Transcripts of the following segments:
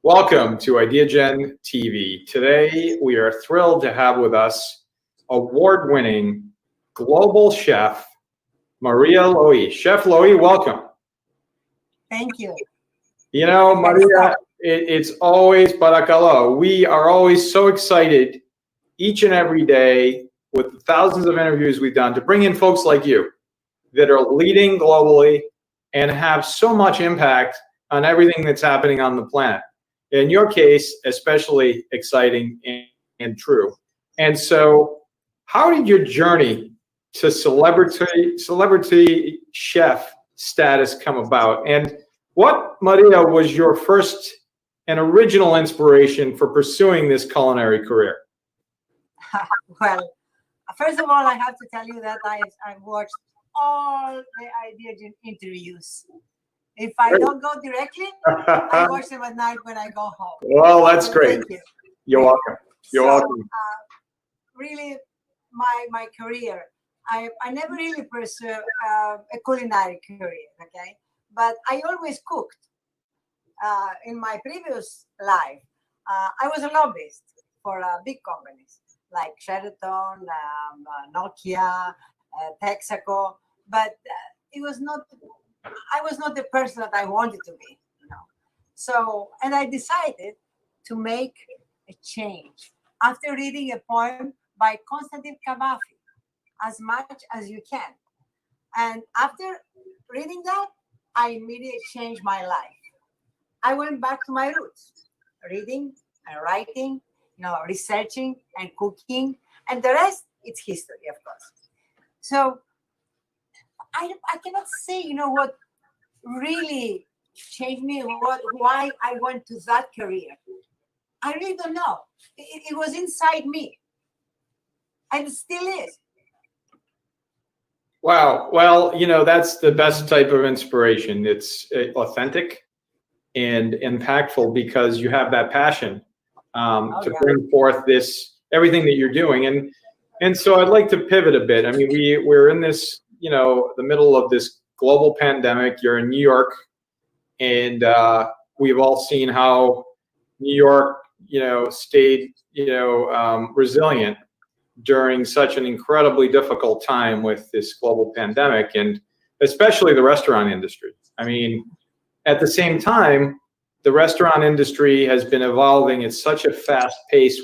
Welcome to Ideagen TV. Today, we are thrilled to have with us award-winning global chef, Maria Lowy. Chef Lowy, welcome. Thank you. You know, Maria, it's always barakalo. We are always so excited each and every day with the thousands of interviews we've done to bring in folks like you that are leading globally and have so much impact on everything that's happening on the planet. In your case, especially exciting and true. And so, how did your journey to celebrity chef status come about? And what, Maria, was your first and original inspiration for pursuing this culinary career? Well, first of all, I have to tell you that I've watched all the Ideagen interviews. If I don't go directly, I watch them at night when I go home. Well, that's great. Thank you. You're welcome. You're welcome. Really, my career, I never really pursued a culinary career, okay? But I always cooked. In my previous life, I was a lobbyist for big companies like Sheraton, Nokia, Texaco, but it was not. I was not the person that I wanted to be, you know. So, and I decided to make a change after reading a poem by Constantine Cavafy, As Much as You Can. And after reading that, I immediately changed my life. I went back to my roots, reading and writing, you know, researching and cooking, and the rest, it's history, of course. So I cannot say, you know, what really changed me, why I went to that career. I really don't know. It was inside me, and it still is. Wow. Well, you know, that's the best type of inspiration. It's authentic and impactful because you have that passion to bring forth everything that you're doing. And so I'd like to pivot a bit. I mean, we're in this, you know, the middle of this global pandemic. You're in New York, and we've all seen how New York, you know, stayed, you know, resilient during such an incredibly difficult time with this global pandemic, and especially the restaurant industry. I mean, at the same time, the restaurant industry has been evolving at such a fast pace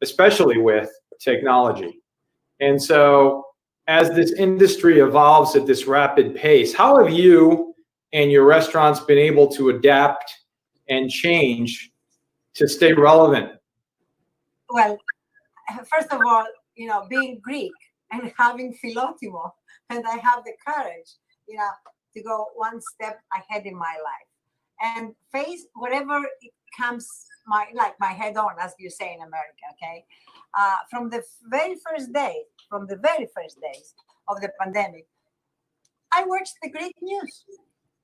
especially with technology. And so as this industry evolves at this rapid pace, how have you and your restaurants been able to adapt and change to stay relevant? Well, first of all, you know, being Greek and having philotimo, and I have the courage, you know, to go one step ahead in my life and face whatever it comes my head on, as you say in America, okay? From the very first days of the pandemic, I watched the Greek news.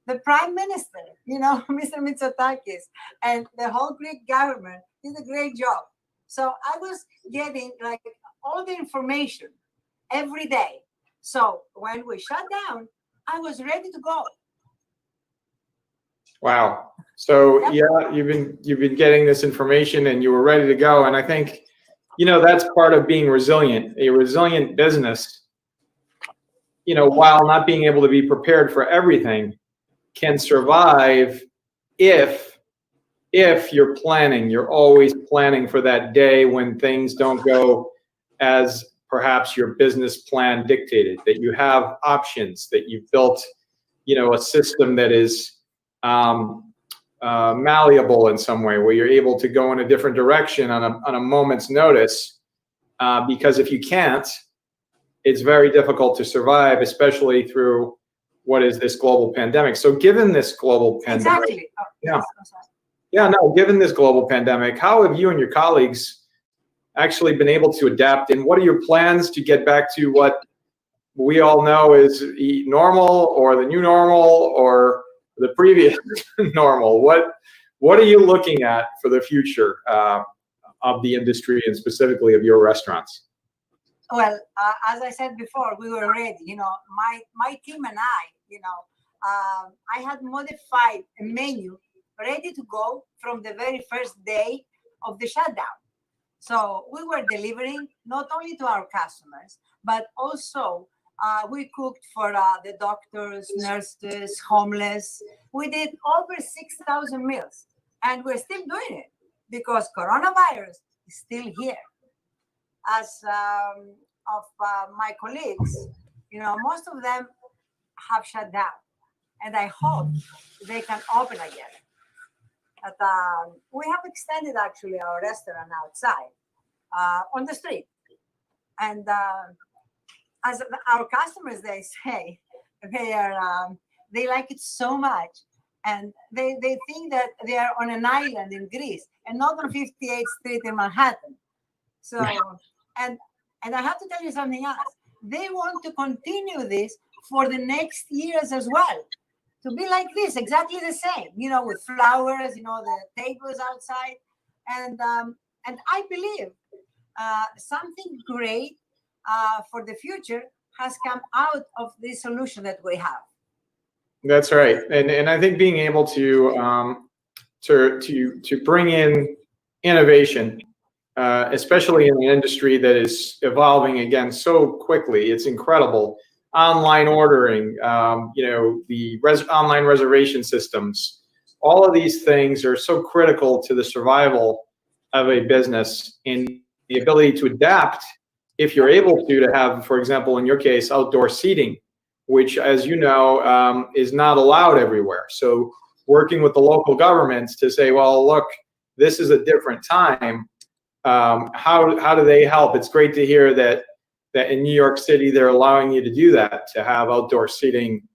The Prime Minister, you know, Mr. Mitsotakis, and the whole Greek government did a great job. So I was getting like all the information every day. So when we shut down, I was ready to go. Wow. So yeah, you've been getting this information and you were ready to go. And I think, you know, that's part of being resilient. A resilient business, you know, while not being able to be prepared for everything, can survive if you're planning. You're always planning for that day when things don't go as perhaps your business plan dictated, that you have options, that you've built, you know, a system that is malleable in some way, where you're able to go in a different direction on a moment's notice, because if you can't, it's very difficult to survive, especially through what is this global pandemic. So given this global pandemic, Exactly. Oh, given this global pandemic, how have you and your colleagues actually been able to adapt, and what are your plans to get back to what we all know is normal, or the new normal, or the previous normal? What are you looking at for the future of the industry, and specifically of your restaurants? Well, as I said before, we were ready. My team and I, I had modified a menu ready to go from the very first day of the shutdown. So we were delivering not only to our customers, but also we cooked for the doctors, nurses, homeless. We did over 6,000 meals, and we're still doing it because coronavirus is still here. As of my colleagues, most of them have shut down, and I hope they can open again. But we have extended actually our restaurant outside on the street, and as our customers, they say they like it so much, and they think that they are on an island in Greece and not on 58th Street in Manhattan. So, and I have to tell you something else. They want to continue this for the next years as well, to be like this, exactly the same, with flowers, the tables outside, and I believe something great for the future has come out of this solution that we have. That's right, and I think being able to bring in innovation, especially in an industry that is evolving again so quickly, it's incredible. Online ordering, the online reservation systems, all of these things are so critical to the survival of a business and the ability to adapt. If you're able to have, for example, in your case, outdoor seating, which, as you know, is not allowed everywhere. So working with the local governments to say, well, look, this is a different time. How do they help? It's great to hear that in New York City, they're allowing you to do that, to have outdoor seating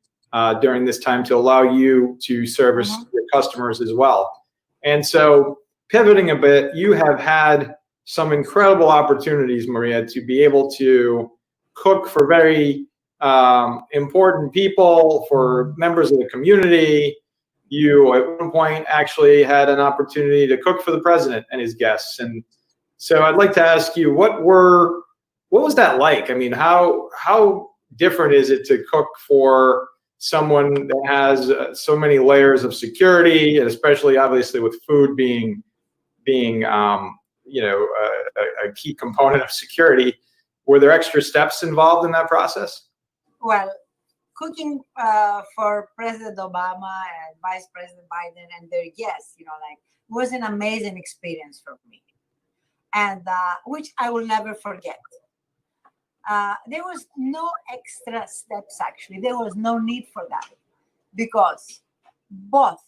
during this time to allow you to service your customers as well. And so pivoting a bit, you have had some incredible opportunities, Maria, to be able to cook for very important people, for members of the community. You, at one point, actually had an opportunity to cook for the president and his guests. And so I'd like to ask you, what was that like? I mean, how different is it to cook for someone that has so many layers of security, and especially obviously with food being a key component of security? Were there extra steps involved in that process? Well, cooking for President Obama and Vice President Biden and their guests, was an amazing experience for me, and which I will never forget. There was no extra steps, actually. There was no need for that, because both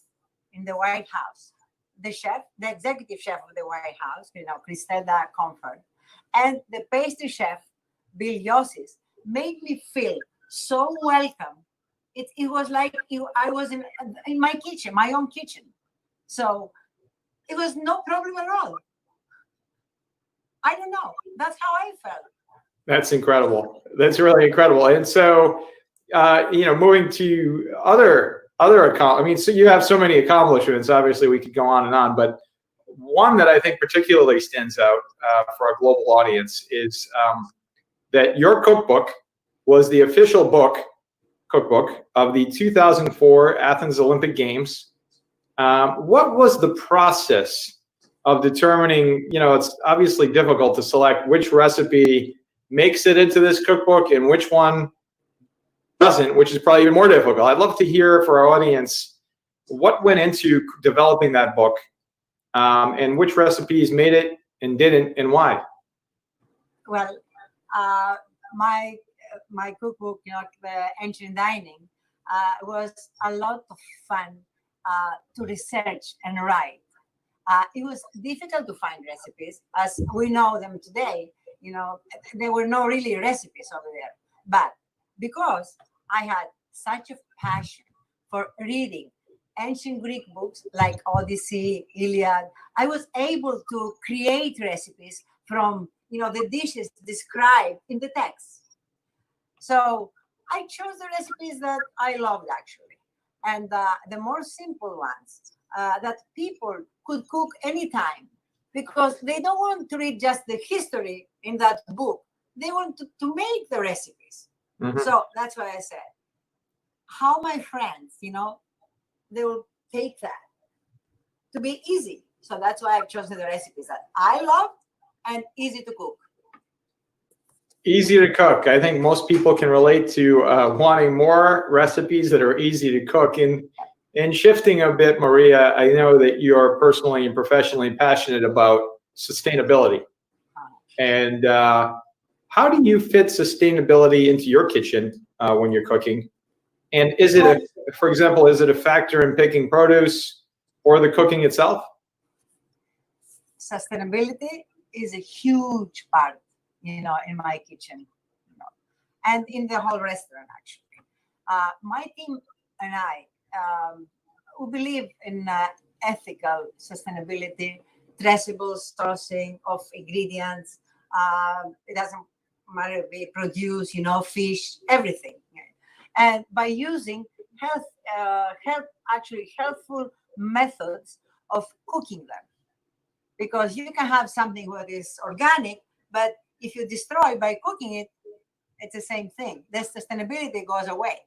in the White House, the executive chef of the White House, Cristela Comfort, and the pastry chef, Bill Yossis, made me feel so welcome. It was like I was in my kitchen, my own kitchen. So it was no problem at all. I don't know. That's how I felt. That's incredible. That's really incredible. And so, moving to other, so you have so many accomplishments. Obviously, we could go on and on, but one that I think particularly stands out for our global audience is that your cookbook was the official cookbook of the 2004 Athens Olympic Games. What was the process of determining, it's obviously difficult to select which recipe makes it into this cookbook and which one doesn't, which is probably even more difficult. I'd love to hear for our audience what went into developing that book, and which recipes made it and didn't, and why. Well, my cookbook, the Ancient Dining, was a lot of fun to research and write. It was difficult to find recipes as we know them today. There were no really recipes over there. But because I had such a passion for reading ancient Greek books like Odyssey, Iliad, I was able to create recipes from the dishes described in the text. So I chose the recipes that I loved, actually, and the more simple ones that people could cook anytime, because they don't want to read just the history in that book. they want to make the recipes. Mhm. So that's why I said, how my friends, they will take that to be easy. So that's why I've chosen the recipes that I love and easy to cook. Easy to cook. I think most people can relate to wanting more recipes that are easy to cook. And shifting a bit, Maria, I know that you're personally and professionally passionate about sustainability. And how do you fit sustainability into your kitchen when you're cooking? And is it, for example, is it a factor in picking produce or the cooking itself? Sustainability is a huge part, in my kitchen, and in the whole restaurant, actually. My team and I, we believe in ethical sustainability, traceable sourcing of ingredients. It doesn't matter if we produce, fish, everything. And by using healthful methods of cooking them. Because you can have something that is organic, but if you destroy by cooking it, it's the same thing. The sustainability goes away.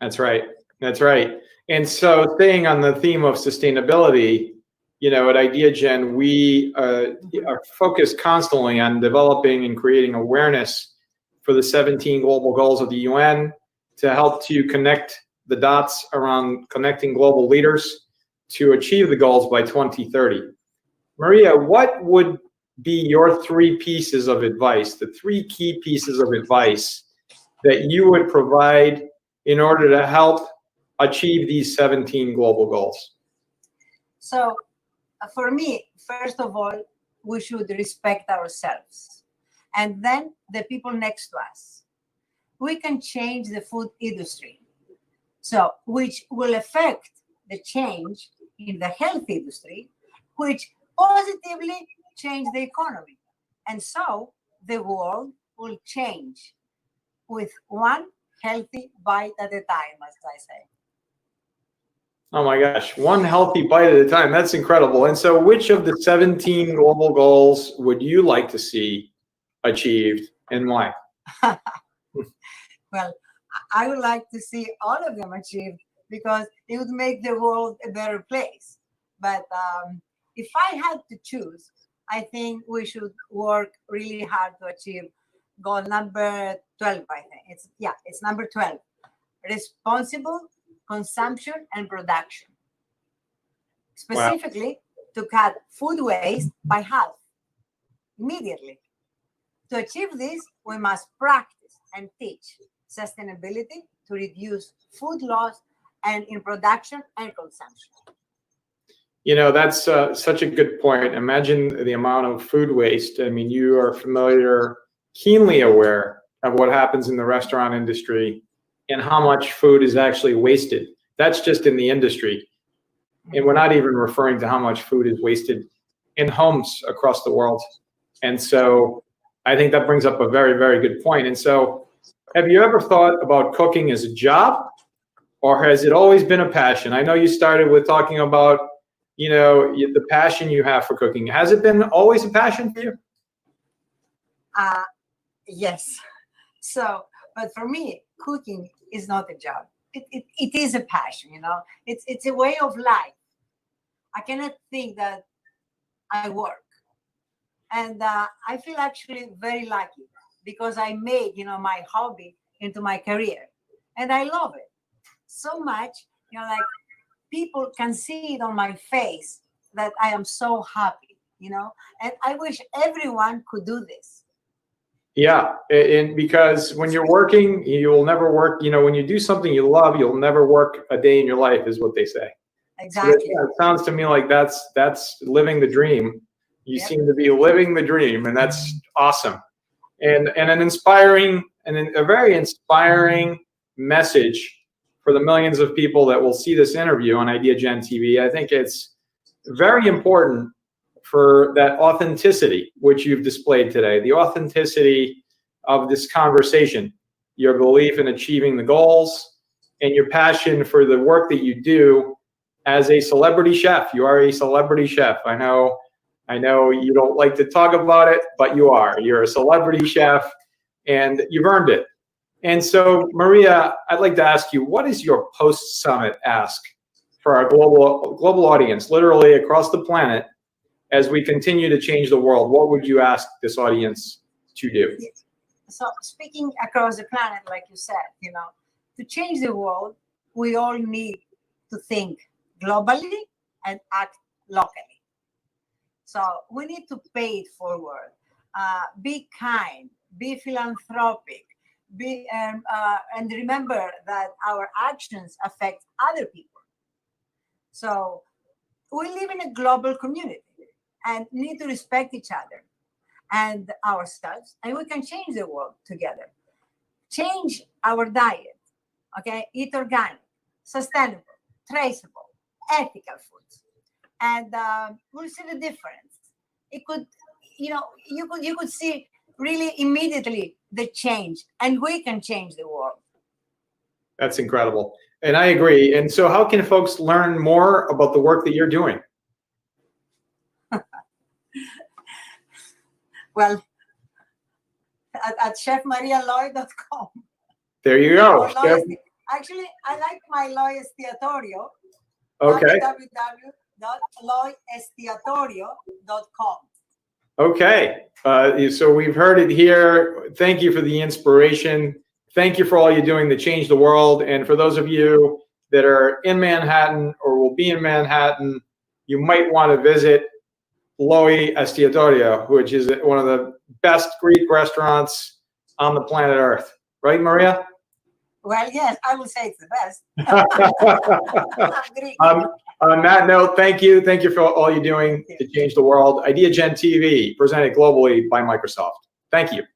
That's right. That's right. And so staying on the theme of sustainability, at Ideagen, we are focused constantly on developing and creating awareness for the 17 global goals of the UN to help to connect the dots around connecting global leaders to achieve the goals by 2030. Maria, what would be your 3 pieces of advice, the 3 key pieces of advice that you would provide in order to help achieve these 17 global goals? So for me, first of all, we should respect ourselves and then the people next to us. We can change the food industry, so which will affect the change in the health industry, which positively change the economy. And so the world will change with one healthy bite at a time, as I say. Oh my gosh, one healthy bite at a time. That's incredible. And so which of the 17 global goals would you like to see achieved and why? Well, I would like to see all of them achieved because it would make the world a better place. But if I had to choose, I think we should work really hard to achieve goal number 12, I think. It's number 12. Responsible consumption and production. Specifically, to cut food waste by half immediately. To achieve this, we must practice and teach sustainability to reduce food loss and in production and consumption. That's such a good point. Imagine the amount of food waste. I mean, you are keenly aware of what happens in the restaurant industry and how much food is actually wasted. That's just in the industry. And we're not even referring to how much food is wasted in homes across the world. And so I think that brings up a very, very good point. And so have you ever thought about cooking as a job, or has it always been a passion? I know you started with talking about, the passion you have for cooking. Has it been always a passion for you? Yes. So, but for me, cooking is not a job. It is a passion, It's a way of life. I cannot think that I work. And I feel actually very lucky because I made, my hobby into my career. And I love it so much, like people can see it on my face that I am so happy, and I wish everyone could do this. Yeah, and because when you're working, you will never work. When you do something you love, you'll never work a day in your life, is what they say. Exactly. So it sounds to me like that's living the dream. You seem to be living the dream, and that's awesome. And a very inspiring message for the millions of people that will see this interview on Ideagen TV. I think it's very important for that authenticity which you've displayed today, the authenticity of this conversation, your belief in achieving the goals, and your passion for the work that you do as a celebrity chef. You are a celebrity chef. I know I know you don't like to talk about it, but you are. You're a celebrity chef, and you've earned it. And so, Maria, I'd like to ask you, what is your post-summit ask for our global audience, literally across the planet, as we continue to change the world? What would you ask this audience to do? So speaking across the planet, like you said, to change the world, we all need to think globally and act locally. So we need to pay it forward, be kind, be philanthropic, and remember that our actions affect other people. So we live in a global community and need to respect each other and ourselves, and we can change the world together. Change our diet, okay? Eat organic, sustainable, traceable, ethical foods, and we'll see the difference. It could, you could see really immediately the change, and we can change the world. That's incredible. And I agree. And so how can folks learn more about the work that you're doing? Well, at chefmarialoy.com. There you go. Actually, I like my Loy Estiatorio. Okay. www.loyestiatorio.com. Okay. So we've heard it here. Thank you for the inspiration. Thank you for all you're doing to change the world. And for those of you that are in Manhattan or will be in Manhattan, you might want to visit Loy Estiatorio, which is one of the best Greek restaurants on the planet Earth. Right, Maria? Well, yes, I would say it's the best. On that note, thank you. Thank you for all you're doing to change the world. Ideagen TV, presented globally by Microsoft. Thank you.